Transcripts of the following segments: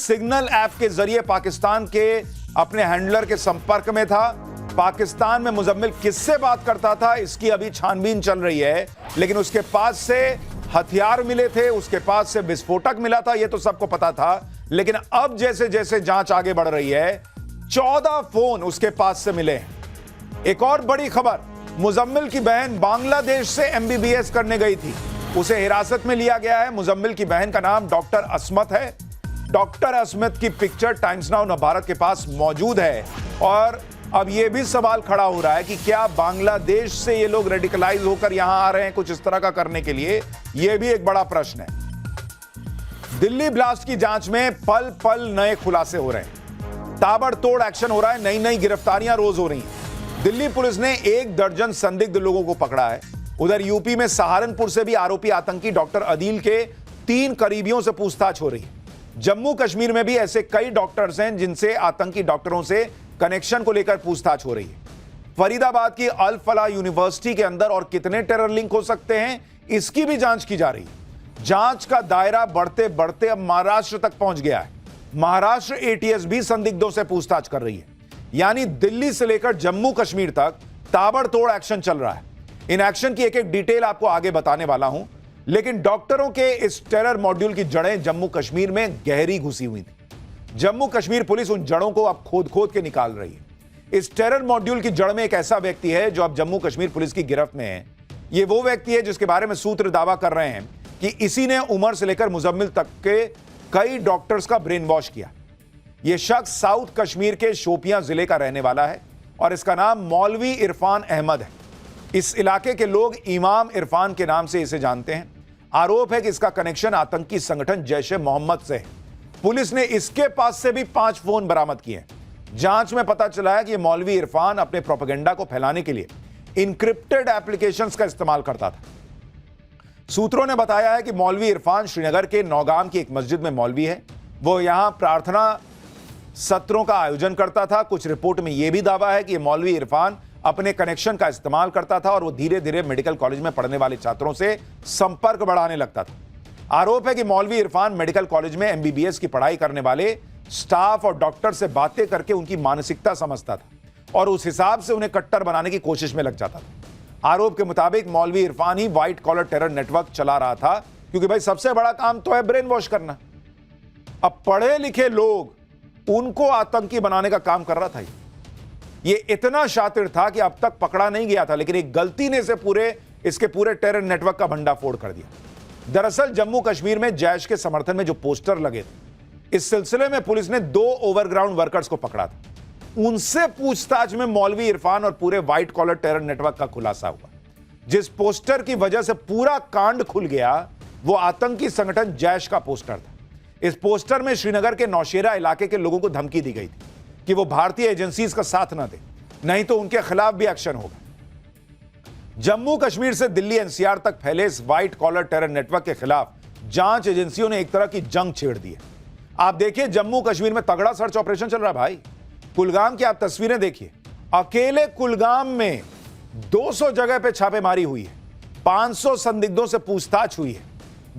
Signal app के जरिए पाकिस्तान के अपने हैंडलर के संपर्क में था। पाकिस्तान में मुजम्मिल किससे बात करता था इसकी अभी छानबीन चल रही है, लेकिन उसके पास से हथियार मिले थे, उसके पास से विस्फोटक मिला था, यह तो सबको पता था। लेकिन अब जैसे जैसे जांच आगे बढ़ रही है, 14 फोन उसके पास से मिले हैं। एक और बड़ी खबर, मुजम्मिल की बहन बांग्लादेश से एमबीबीएस करने गई थी, उसे हिरासत में लिया गया है। मुजम्मिल की बहन का नाम डॉक्टर असमत है। डॉक्टर असमत की पिक्चर टाइम्स नाउ भारत के पास मौजूद है। और अब यह भी सवाल खड़ा हो रहा है कि क्या बांग्लादेश से ये लोग रेडिकलाइज होकर यहां आ रहे हैं कुछ इस तरह का करने के लिए, यह भी एक बड़ा प्रश्न है। दिल्ली ब्लास्ट की जांच में पल पल नए खुलासे हो रहे हैं, ताबड़तोड़ एक्शन हो रहा है, नई नई गिरफ्तारियां रोज हो रही हैं। दिल्ली पुलिस ने 1 दर्जन संदिग्ध लोगों को पकड़ा है। उधर यूपी में सहारनपुर से भी आरोपी आतंकी डॉक्टर अदील के 3 करीबियों से पूछताछ हो रही है। जम्मू कश्मीर में भी ऐसे कई डॉक्टर्स हैं जिनसे आतंकी डॉक्टरों से कनेक्शन को लेकर पूछताछ हो रही है। फरीदाबाद की अल फलाह यूनिवर्सिटी के अंदर और कितने टेरर लिंक हो सकते हैं, इसकी भी जांच की जा रही है। जांच का दायरा बढ़ते बढ़ते अब महाराष्ट्र तक पहुंच गया है। महाराष्ट्र एटीएस भी संदिग्धों से पूछताछ कर रही है। यानी दिल्ली से लेकर जम्मू कश्मीर तक ताबड़तोड़ एक्शन चल रहा है। इन एक्शन की एक एक डिटेल आपको आगे बताने वाला हूं, लेकिन डॉक्टरों के इस टेरर मॉड्यूल की जड़ें जम्मू कश्मीर में गहरी घुसी हुई थी। जम्मू कश्मीर पुलिस उन जड़ों को अब खोद खोद के निकाल रही है। इस टेरर मॉड्यूल की जड़ में एक ऐसा व्यक्ति है जो अब जम्मू कश्मीर पुलिस की गिरफ्त में है। यह वो व्यक्ति है जिसके बारे में सूत्र दावा कर रहे हैं कि इसी ने उमर से लेकर मुजम्मिल तक के कई डॉक्टर्स का ब्रेन वॉश किया। यह शख्स साउथ कश्मीर के शोपियां जिले का रहने वाला है और इसका नाम मौलवी इरफान अहमद है। इस इलाके के लोग इमाम इरफान के नाम से इसे जानते हैं। आरोप है कि इसका कनेक्शन आतंकी संगठन जैश ए मोहम्मद से है। पुलिस ने इसके पास से भी 5 फोन बरामद किए। जांच में पता चला है कि यह मौलवी इरफान अपने प्रोपेगेंडा को फैलाने के लिए इनक्रिप्टेड एप्लीकेशंस का इस्तेमाल करता था। सूत्रों ने बताया है कि मौलवी इरफान श्रीनगर के नौगाम की एक मस्जिद में मौलवी है। वो यहां प्रार्थना सत्रों का आयोजन करता था। कुछ रिपोर्ट में यह भी दावा है कि यह मौलवी इरफान अपने कनेक्शन का इस्तेमाल करता था और वो धीरे धीरे मेडिकल कॉलेज में पढ़ने वाले छात्रों से संपर्क बढ़ाने लगता था। आरोप है कि मौलवी इरफान मेडिकल कॉलेज में एमबीबीएस की पढ़ाई करने वाले स्टाफ और डॉक्टर से बातें करके उनकी मानसिकता समझता था और उस हिसाब से उन्हें कट्टर बनाने की कोशिश में लग जाता था। आरोप के मुताबिक मौलवी इरफान ही व्हाइट कॉलर टेरर नेटवर्क चला रहा था, क्योंकि भाई सबसे बड़ा काम तो है ब्रेन वॉश करना। अब पढ़े लिखे लोग उनको आतंकी बनाने का काम कर रहा था। ये इतना शातिर था कि अब तक पकड़ा नहीं गया था, लेकिन एक गलती ने इसके पूरे टेरर नेटवर्क का भंडाफोड़ कर दिया। दरअसल जम्मू कश्मीर में जैश के समर्थन में जो पोस्टर लगे थे, इस सिलसिले में पुलिस ने 2 ओवरग्राउंड वर्कर्स को पकड़ा था। उनसे पूछताछ में मौलवी इरफान और पूरे व्हाइट कॉलर टेरर नेटवर्क का खुलासा हुआ। जिस पोस्टर की वजह से पूरा कांड खुल गया, वो आतंकी संगठन जैश का पोस्टर था। इस पोस्टर में श्रीनगर के नौशेरा इलाके के लोगों को धमकी दी गई थी कि वो भारतीय एजेंसीज का साथ न दे, नहीं तो उनके खिलाफ भी एक्शन होगा। जम्मू कश्मीर से दिल्ली एनसीआर तक फैले इस व्हाइट कॉलर टेरर नेटवर्क के खिलाफ जांच एजेंसियों ने एक तरह की जंग छेड़ दी है। आप देखिए, जम्मू कश्मीर में तगड़ा सर्च ऑपरेशन चल रहा है भाई। कुलगाम की आप तस्वीरें देखिए, अकेले कुलगाम में 200 जगह पे छापेमारी हुई है, 500 संदिग्धों से पूछताछ हुई है।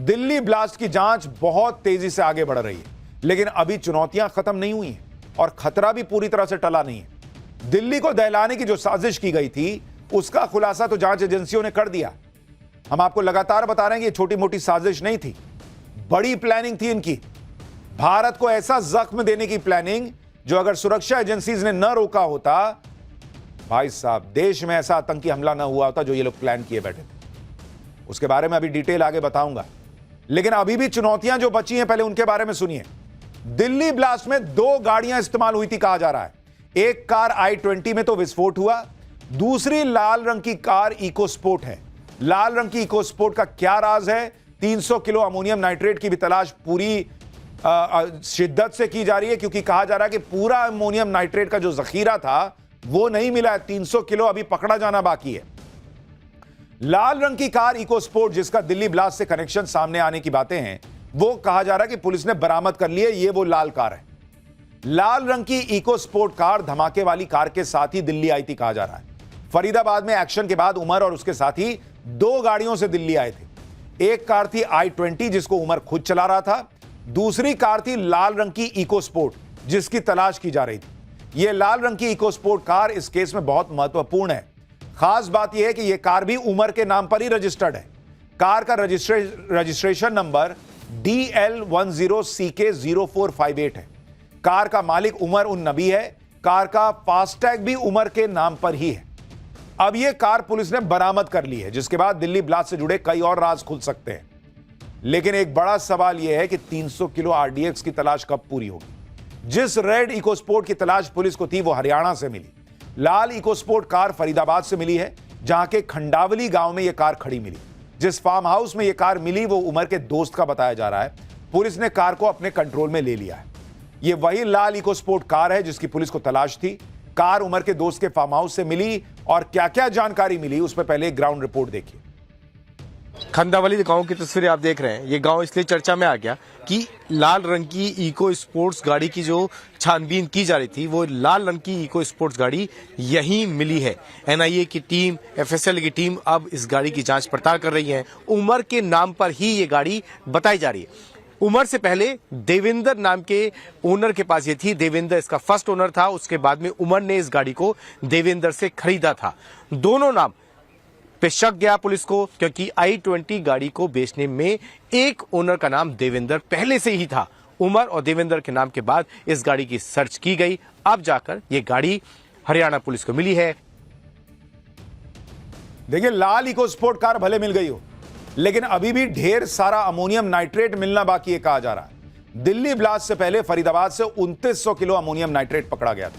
दिल्ली ब्लास्ट की जांच बहुत तेजी से आगे बढ़ रही है, लेकिन अभी चुनौतियां खत्म नहीं हुई हैं और खतरा भी पूरी तरह से टला नहीं है। दिल्ली को दहलाने की जो साजिश की गई थी, उसका खुलासा तो जांच एजेंसियों ने कर दिया। हम आपको लगातार बता रहे हैं कि ये छोटी मोटी साजिश नहीं थी, बड़ी प्लानिंग थी इनकी। भारत को ऐसा जख्म देने की प्लानिंग जो अगर सुरक्षा एजेंसीज ने न रोका होता, भाई साहब, देश में ऐसा आतंकी हमला न हुआ होता जो ये लोग प्लान किए बैठे थे। उसके बारे में अभी डिटेल आगे बताऊंगा, लेकिन अभी भी चुनौतियां जो बची हैं, पहले उनके बारे में सुनिए। दिल्ली ब्लास्ट में 2 गाड़ियां इस्तेमाल हुई थी कहा जा रहा है। एक कार i20 में तो विस्फोट हुआ, दूसरी लाल रंग की कार इको स्पोर्ट है। लाल रंग की इको स्पोर्ट का क्या राज है? 300 किलो अमोनियम नाइट्रेट की भी तलाश पूरी शिद्दत से की जा रही है, क्योंकि कहा जा रहा है कि पूरा अमोनियम नाइट्रेट का जो जखीरा था वो नहीं मिला है। 300 किलो अभी पकड़ा जाना बाकी है। लाल रंग की कार इको स्पोर्ट, जिसका दिल्ली ब्लास्ट से कनेक्शन सामने आने की बातें हैं, वो कहा जा रहा है कि पुलिस ने बरामद कर ली है। ये वो लाल कार है। लाल रंग की इको स्पोर्ट कार धमाके वाली कार के साथ ही दिल्ली आई थी कहा जा रहा है। फरीदाबाद में एक्शन के बाद उमर और उसके साथी 2 गाड़ियों से दिल्ली आए थे। एक कार थी i20 जिसको उमर खुद चला रहा था, दूसरी कार थी लाल रंग की इको स्पोर्ट, जिसकी तलाश की जा रही थी। यह लाल रंग की इको स्पोर्ट कार इस केस में बहुत महत्वपूर्ण है। खास बात यह है कि यह कार भी उमर के नाम पर ही रजिस्टर्ड है। कार का रजिस्ट्रेशन नंबर DL10CK0458 है। कार का मालिक उमर उन नबी है। कार का फास्टैग भी उमर के नाम पर ही है। अब यह कार पुलिस ने बरामद कर ली है, जिसके बाद दिल्ली ब्लास्ट से जुड़े कई और राज खुल सकते हैं। लेकिन एक बड़ा सवाल यह है कि 300 किलो RDX की तलाश कब पूरी होगी। जिस रेड इकोस्पोर्ट की तलाश पुलिस को थी वो हरियाणा से मिली। लाल इकोस्पोर्ट कार फरीदाबाद से मिली है, जहां के खंडावली गांव में यह कार खड़ी मिली। जिस फार्म हाउस में यह कार मिली वो उमर के दोस्त का बताया जा रहा है। पुलिस ने कार को अपने कंट्रोल में ले लिया है। यह वही लाल इकोस्पोर्ट कार है जिसकी पुलिस को तलाश थी। कार उमर के दोस्त के फार्म हाउस से मिली और क्या क्या जानकारी मिली उस पर पहले ग्राउंड रिपोर्ट देखिए। खंडावली गांव की तस्वीरें आप देख रहे हैं। ये गांव इसलिए चर्चा में आ गया कि लाल रंग की इको स्पोर्ट्स गाड़ी की जो छानबीन की जा रही थी वो लाल रंग की इको स्पोर्ट्स गाड़ी यहीं मिली है। NIA की टीम, FSL की टीम अब इस गाड़ी की जांच पड़ताल कर रही है। उमर के नाम पर ही ये गाड़ी बताई जा रही है। उमर से पहले देवेंद्र नाम के ओनर के पास ये थी। देवेंद्र इसका फर्स्ट ओनर था। उसके बाद में उमर ने इस गाड़ी को देवेंद्र से खरीदा था। दोनों नाम पे शक गया पुलिस को, क्योंकि i20 गाड़ी को बेचने में एक ओनर का नाम देवेंद्र पहले से ही था। उमर और देवेंद्र के नाम के बाद इस गाड़ी की सर्च की गई। अब जाकर ये गाड़ी हरियाणा पुलिस को मिली है। देखिए, लाल इको स्पोर्ट कार भले मिल गई हो, लेकिन अभी भी ढेर सारा अमोनियम नाइट्रेट मिलना बाकी है, कहा जा रहा है। दिल्ली ब्लास्ट से पहले फरीदाबाद से 2900 किलो अमोनियम नाइट्रेट पकड़ा गया था,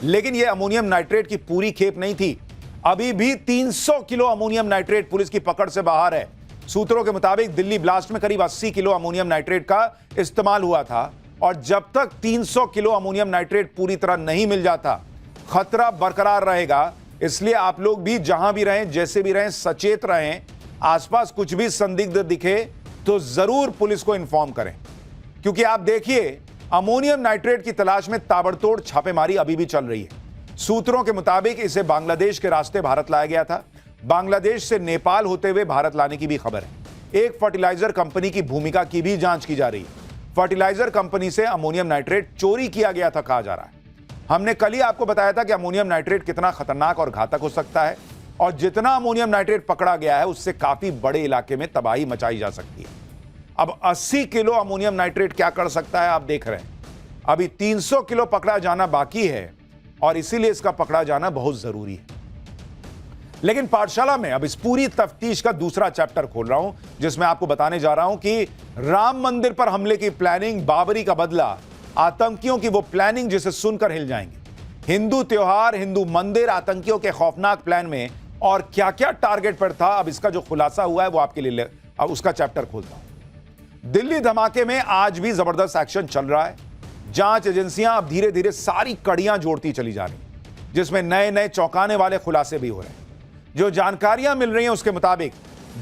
लेकिन यह अमोनियम नाइट्रेट की पूरी खेप नहीं थी। अभी भी 300 किलो अमोनियम नाइट्रेट पुलिस की पकड़ से बाहर है। सूत्रों के मुताबिक दिल्ली ब्लास्ट में करीब 80 किलो अमोनियम नाइट्रेट का इस्तेमाल हुआ था, और जब तक 300 किलो अमोनियम नाइट्रेट पूरी तरह नहीं मिल जाता, खतरा बरकरार रहेगा। इसलिए आप लोग भी जहां भी रहें, जैसे भी रहें, सचेत रहें। आसपास कुछ भी संदिग्ध दिखे तो जरूर पुलिस को इन्फॉर्म करें, क्योंकि आप देखिए, अमोनियम नाइट्रेट की तलाश में ताबड़तोड़ छापेमारी अभी भी चल रही है। सूत्रों के मुताबिक इसे बांग्लादेश के रास्ते भारत लाया गया था। बांग्लादेश से नेपाल होते हुए भारत लाने की भी खबर है। एक फर्टिलाइजर कंपनी की भूमिका की भी जांच की जा रही है। फर्टिलाइजर कंपनी से अमोनियम नाइट्रेट चोरी किया गया था, कहा जा रहा है। हमने कल ही आपको बताया था कि अमोनियम नाइट्रेट कितना खतरनाक और घातक हो सकता है, और जितना अमोनियम नाइट्रेट पकड़ा गया है उससे काफी बड़े इलाके में तबाही मचाई जा सकती है। अब 80 किलो अमोनियम नाइट्रेट क्या कर सकता है, आप देख रहे हैं। अभी 300 किलो पकड़ा जाना बाकी है, और इसीलिए इसका पकड़ा जाना बहुत जरूरी है। लेकिन पाठशाला में अब इस पूरी तफ्तीश का दूसरा चैप्टर खोल रहा हूं, जिसमें आपको बताने जा रहा हूं कि राम मंदिर पर हमले की प्लानिंग, बाबरी का बदला, आतंकियों की वो प्लानिंग जिसे सुनकर हिल जाएंगे। हिंदू त्योहार, हिंदू मंदिर, आतंकियों के खौफनाक प्लान में और क्या क्या टारगेट पर था, अब इसका जो खुलासा हुआ है वो आपके लिए अब उसका चैप्टर खोलता हूं। दिल्ली धमाके में आज भी जबरदस्त एक्शन चल रहा है। जांच एजेंसियां अब धीरे धीरे सारी कड़ियां जोड़ती चली जा रही, जिसमें नए नए चौंकाने वाले खुलासे भी हो रहे हैं। जो जानकारियां मिल रही हैं उसके मुताबिक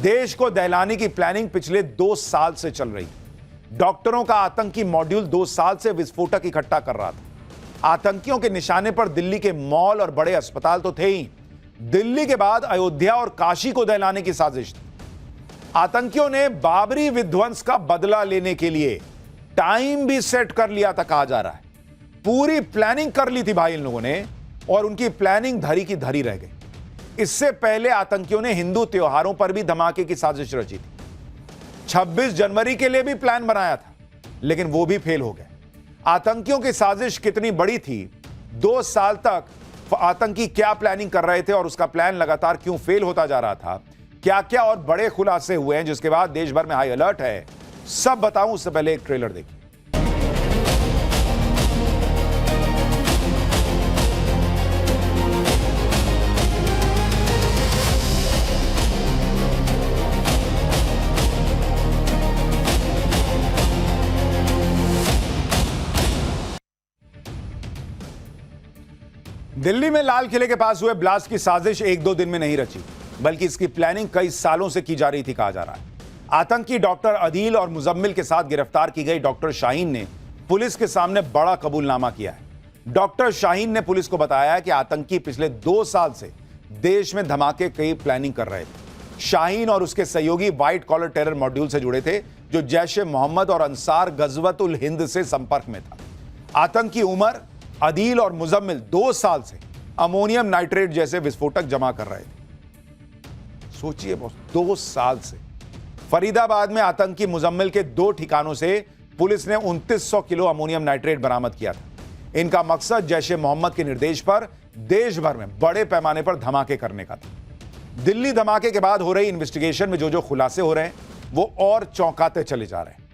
देश को दहलाने की प्लानिंग पिछले 2 साल से चल रही। डॉक्टरों का आतंकी मॉड्यूल 2 साल से विस्फोटक इकट्ठा कर रहा था। आतंकियों के निशाने पर दिल्ली के मॉल और बड़े अस्पताल तो थे ही, दिल्ली के बाद अयोध्या और काशी को दहलाने की साजिश थी। आतंकियों ने बाबरी विध्वंस का बदला लेने के लिए टाइम भी सेट कर लिया था, कहा जा रहा है। पूरी प्लानिंग कर ली थी भाई इन लोगों ने, और उनकी प्लानिंग धरी की धरी रह गई। इससे पहले आतंकियों ने हिंदू त्योहारों पर भी धमाके की साजिश रची थी। 26 जनवरी के लिए भी प्लान बनाया था, लेकिन वो भी फेल हो गए। आतंकियों की साजिश कितनी बड़ी थी, 2 साल तक आतंकी क्या प्लानिंग कर रहे थे और उसका प्लान लगातार क्यों फेल होता जा रहा था, क्या क्या और बड़े खुलासे हुए हैं, जिसके बाद देश भर में हाई अलर्ट है, सब बताऊं उससे पहले एक ट्रेलर देखिए। दिल्ली में लाल किले के पास हुए ब्लास्ट की साजिश 1-2 दिन में नहीं रची, बल्कि इसकी प्लानिंग कई सालों से की जा रही थी, कहा जा रहा है। आतंकी डॉक्टर अदील और मुजम्मिल के साथ गिरफ्तार की गई डॉक्टर शाहीन ने पुलिस के सामने बड़ा कबूलनामा किया है। डॉक्टर शाहीन ने पुलिस को बताया कि आतंकी पिछले 2 साल से देश में धमाके की प्लानिंग कर रहे थे। शाहीन और उसके सहयोगी व्हाइट कॉलर टेरर मॉड्यूल से जुड़े थे, जो जैश ए मोहम्मद और अंसार गजवतुल हिंद से संपर्क में था। आतंकी उमर, अदील और मुजम्मिल 2 साल से अमोनियम नाइट्रेट जैसे विस्फोटक जमा कर रहे थे। सोचिए बॉस, 2 साल से। फरीदाबाद में आतंकी मुजम्मिल के 2 ठिकानों से पुलिस ने 2900 किलो अमोनियम नाइट्रेट बरामद किया था। इनका मकसद जैश ए मोहम्मद के निर्देश पर देश भर में बड़े पैमाने पर धमाके करने का था। दिल्ली धमाके के बाद हो रही इन्वेस्टिगेशन में जो खुलासे हो रहे हैं वो और चौंकाते चले जा रहे हैं।